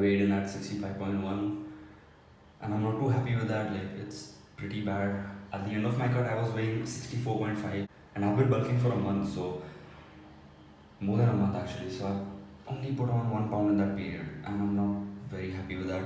weighed in at 65.1 and I'm not too happy with that. Like, it's pretty bad. At the end of my cut I was weighing 64.5 and I've been bulking for a month, so more than a month actually, so I've only put on 1 pound in that period and I'm not very happy with that.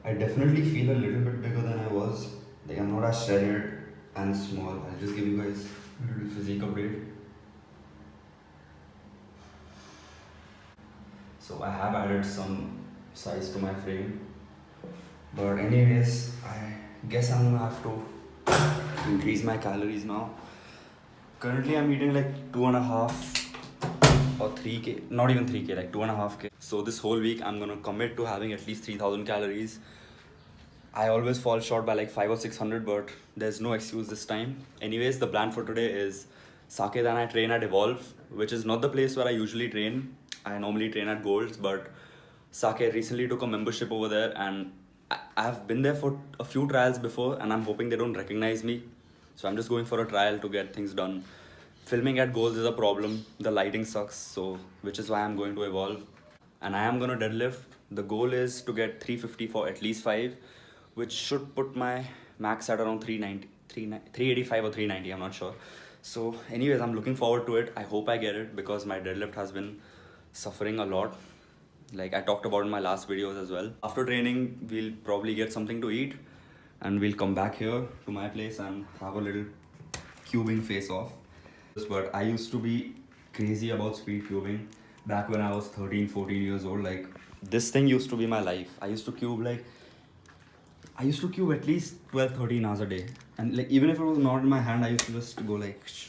I definitely feel a little bit bigger than I was. Like, I'm not as shredded and small. I'll just give you guys a little physique update. So I have added some size to my frame, but anyways, I guess I'm gonna have to increase my calories now. Currently I'm eating like 2.5 or 3k, not even 3k, like 2.5k. So this whole week I'm gonna commit to having at least 3000 calories. I always fall short by like 500 or 600, but there's no excuse this time. Anyways, the plan for today is Saket and I train at Evolve, which is not the place where I usually train. I normally train at Golds, but Saket recently took a membership over there and I've been there for a few trials before and I'm hoping they don't recognize me. So I'm just going for a trial to get things done. Filming at Golds is a problem. The lighting sucks, so which is why I'm going to Evolve. And I am going to deadlift. The goal is to get 350 for at least 5, which should put my max at around 385 or 390, I'm not sure. So anyways, I'm looking forward to it. I hope I get it because my deadlift has been suffering a lot, like I talked about in my last videos as well. After training, we'll probably get something to eat and we'll come back here to my place and have a little cubing face-off. But I used to be crazy about speed cubing back when I was 13-14 years old. Like, this thing used to be my life. I used to cube at least 12-13 hours a day, and like even if it was not in my hand, I used to just go like shh.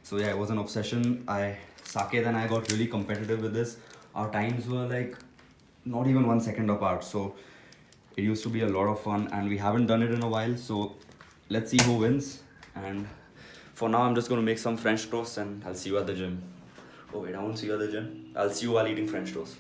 So yeah, it was an obsession. Saket and I got really competitive with this. Our times were like not even 1 second apart, so it used to be a lot of fun and we haven't done it in a while. So let's see who wins, and for now I'm just going to make some French toast and I'll see you at the gym. Oh wait, I won't see you at the gym. I'll see you while eating French toast.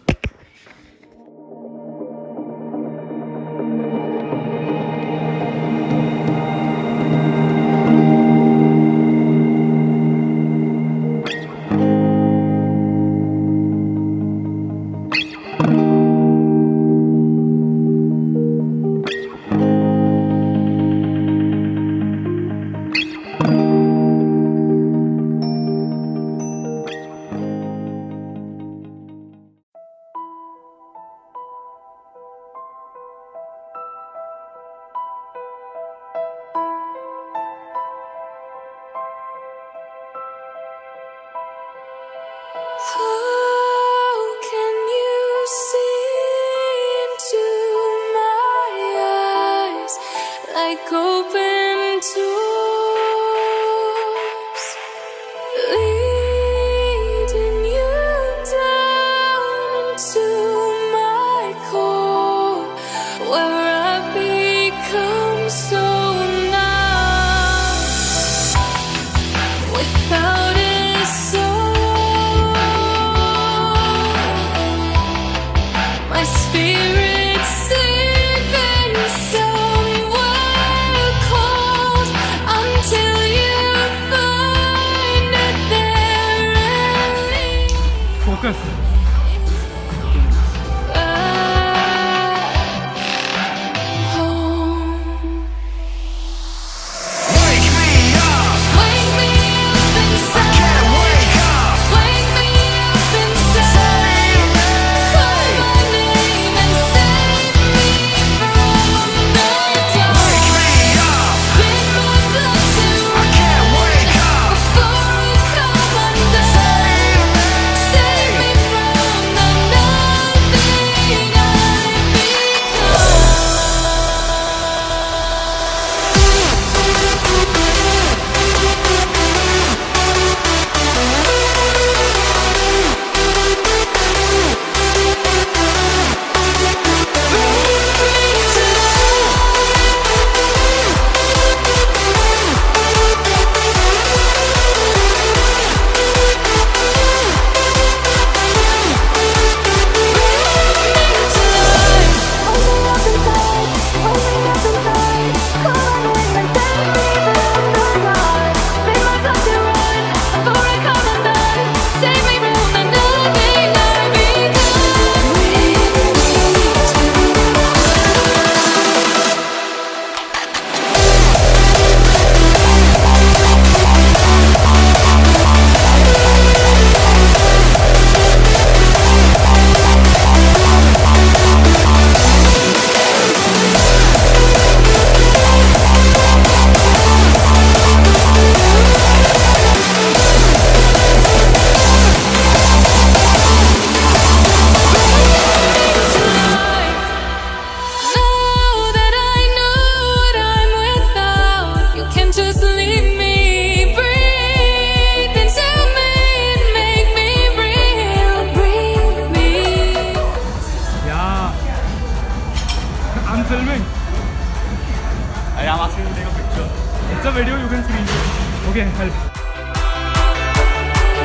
How can you see into my eyes like open doors, leading you down into my core, where I become so numb without a soul. My spirit sleeping somewhere cold. I'm asking to take a picture. It's a video, you can screenshot. Okay, help.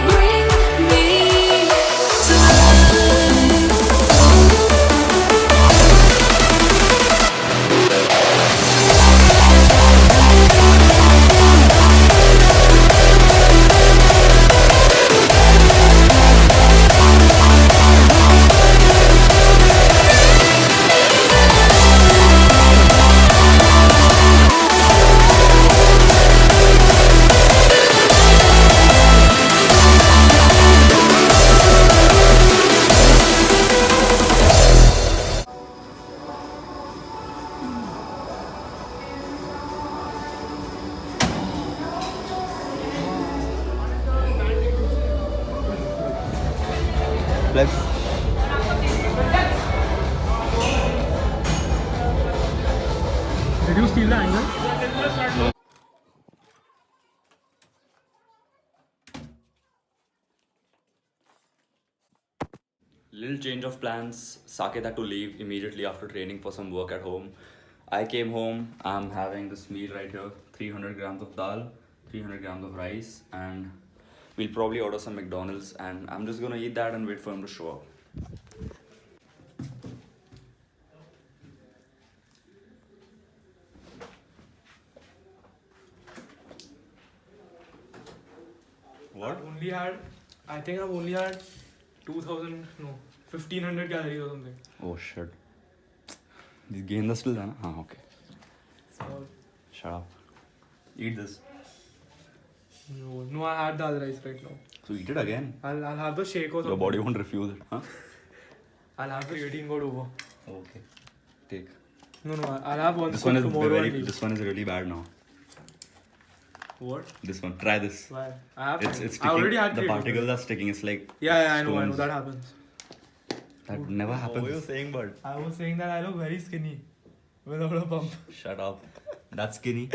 Bring me to life. Flex. Did you steal the angle? Little change of plans. Saket had to leave immediately after training for some work at home. I came home. I'm having this meal right here: 300 grams of dal, 300 grams of rice, and we'll probably order some McDonald's. And I'm just gonna eat that and wait for him to show up. What? I think I've only had 1500 calories or something. Oh shit. This game is still there, na? Okay. Small. Shut up. Eat this. No, I had dal rice right now. So eat it again. I'll have the shake or something. Your body won't refuse it, huh? I'll have the 18 got over. Okay. Take. No, I'll have one This scoop one is tomorrow and leave. This one is really bad now. What? This one. Try this. Why? I have It's I sticking. already had The creatine. particles are sticking. It's like Yeah, I know stones. that happens. That never happens. What were you saying, bud? I was saying that I look very skinny without a pump. Shut up. That's skinny.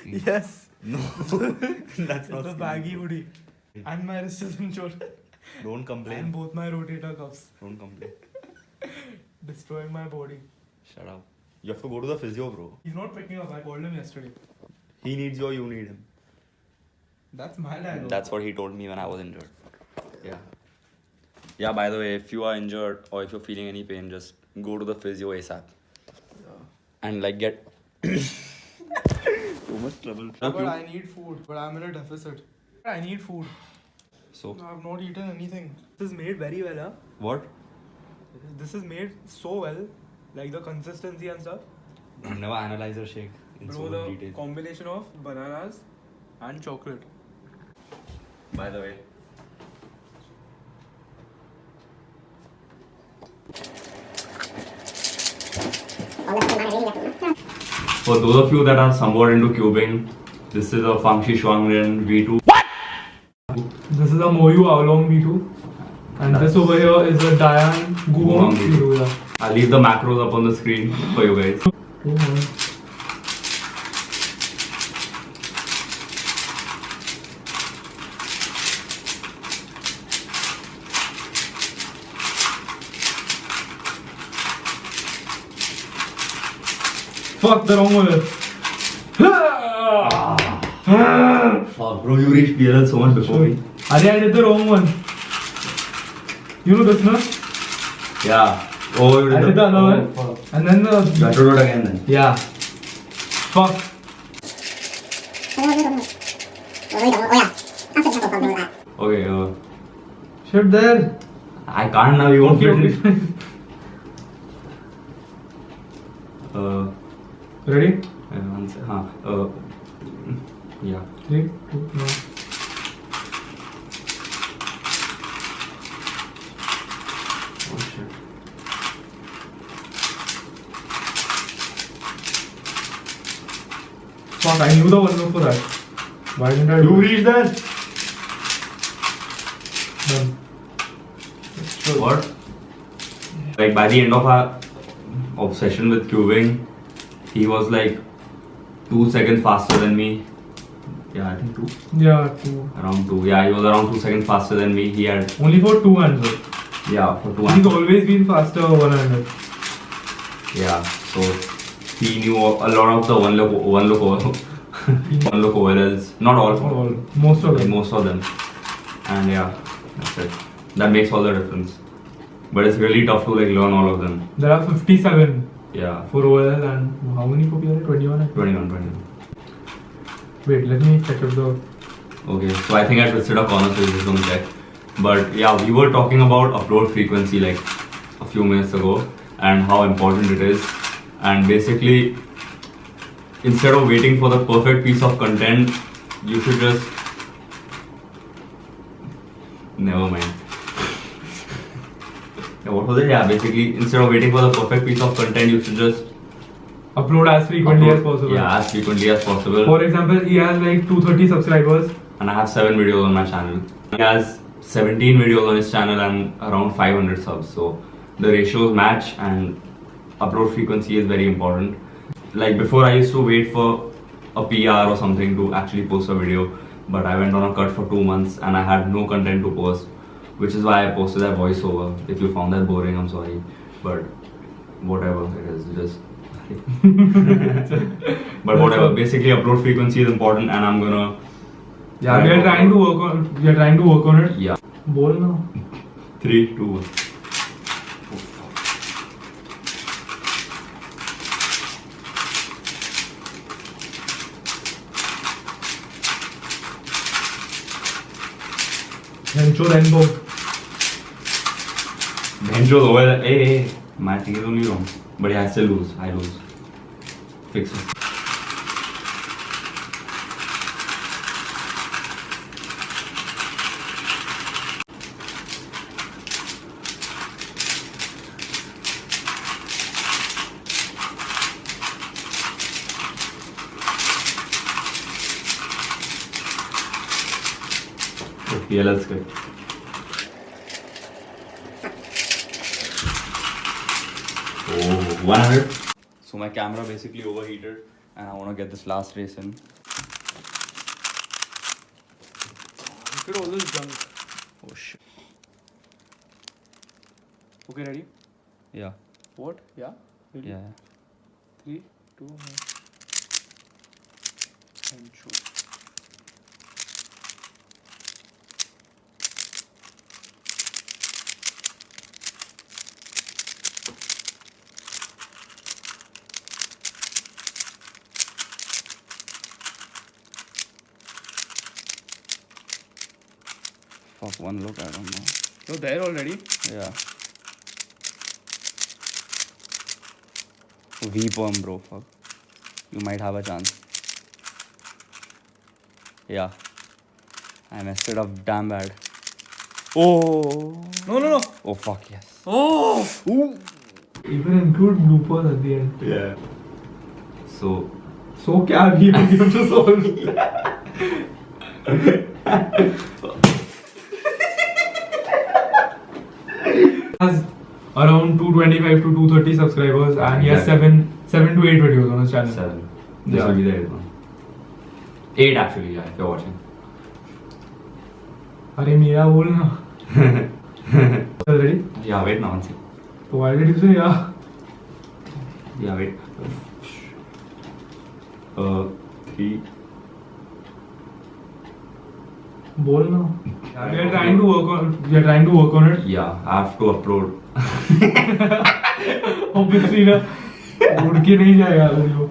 Yes. No. That's not It's a skinny. baggy hoodie. And my wrist is injured. Don't complain. And both my rotator cuffs. Don't complain. Destroying my body. Shut up. You have to go to the physio, bro. He's not picking up. I called him yesterday. He needs you or you need him. That's my dialogue. That's what he told me when I was injured. Yeah. Yeah, by the way, if you are injured or if you're feeling any pain, just go to the physio ASAP. And like get too much trouble. But I need food. But I'm in a deficit. I need food. So I've not eaten anything. This is made very well, huh? what? This is made so well. Like the consistency and stuff. I've never analyzed a shake in so Bro, much the detail. combination of bananas and chocolate. By the way. For those of you that are somewhat into cubing, this is a Fangxi Shuangren V2. This is a Moyu Aloe V2. And this over here is a Diane Guang V2. Yeah. I'll leave the macros up on the screen for you guys. Fuck, the wrong one. Fuck, bro, you reached PLL so much before me. I did the wrong one. You know this, no? Yeah. Oh, you I did the other one. fuck. And then the. You have to do it again then. Yeah. Fuck. Okay, Shit there. I can't now, you won't fit Okay, it. fine. Ready? One sec. Yeah. 3, 2, 1. Oh shit. Fuck, I knew the one for that. Why didn't I do it? reached that? Done. What? Like by the end of our obsession with cubing, he was like 2 seconds faster than me. Yeah, I think 2. Yeah, 2. Around 2. Yeah, he was around 2 seconds faster than me. He had, Only for 2 hands. yeah, for 2 He's always been faster 100. Yeah, so he knew a lot of the one look OLLs. Not all. Most of Like them. most of them. And yeah, that's it. That makes all the difference. But it's really tough to like learn all of them. There are 57 Yeah. for OL and how many for PRA? 21? 21. Wait, let me check if the... Okay, so I think I twisted a corner, so we're just gonna check. But yeah, we were talking about upload frequency like a few minutes ago and how important it is. And basically, instead of waiting for the perfect piece of content, you should just... Never mind. Yeah, what was it? Yeah, basically, instead of waiting for the perfect piece of content, you should just Upload as frequently as possible. Yeah, as frequently as possible. For example, he has like 230 subscribers. And I have 7 videos on my channel. He has 17 videos on his channel and around 500 subs. So the ratios match and upload frequency is very important. Like before, I used to wait for a PR or something to actually post a video. But I went on a cut for 2 months and I had no content to post. Which is why I posted that voiceover. If you found that boring, I'm sorry. But whatever it is, just... But whatever, basically upload frequency is important and I'm gonna... Yeah, we are trying to work on it. Yeah. Bol now. 3, 2, 1. Benjo over. Hey, my thing is only wrong. But yeah, I still lose. I lose. Fix it. Okay, let's go. Oh, 100. So my camera basically overheated and I want to get this last race in. Look at all this junk. Oh shit. Okay, ready? Yeah. What? Yeah? Ready? Yeah. 3, 2, 1. And shoot. Fuck, one look, I don't know. You're there already? Yeah. V-perm, bro, fuck. You might have a chance. Yeah. I messed it up damn bad. Oh. No. Oh, fuck, yes. Oh! Ooh. Even include bloopers at the end. Yeah. So क्या अभी you just solve. Has around 225 to 230 subscribers and he has 7 to 8 videos on his channel. 7. This Yeah. will be the 8th one. 8 actually, yeah, if you're watching. अरे मेरा बोल ना. Ready? Yeah, wait now, one second. Why did you say yeah? Yeah, wait. 3. बोल ना. We are trying to work on it. Yeah, I have to upload. Obviously ना. उड़ के नहीं जाएगा वीडियो.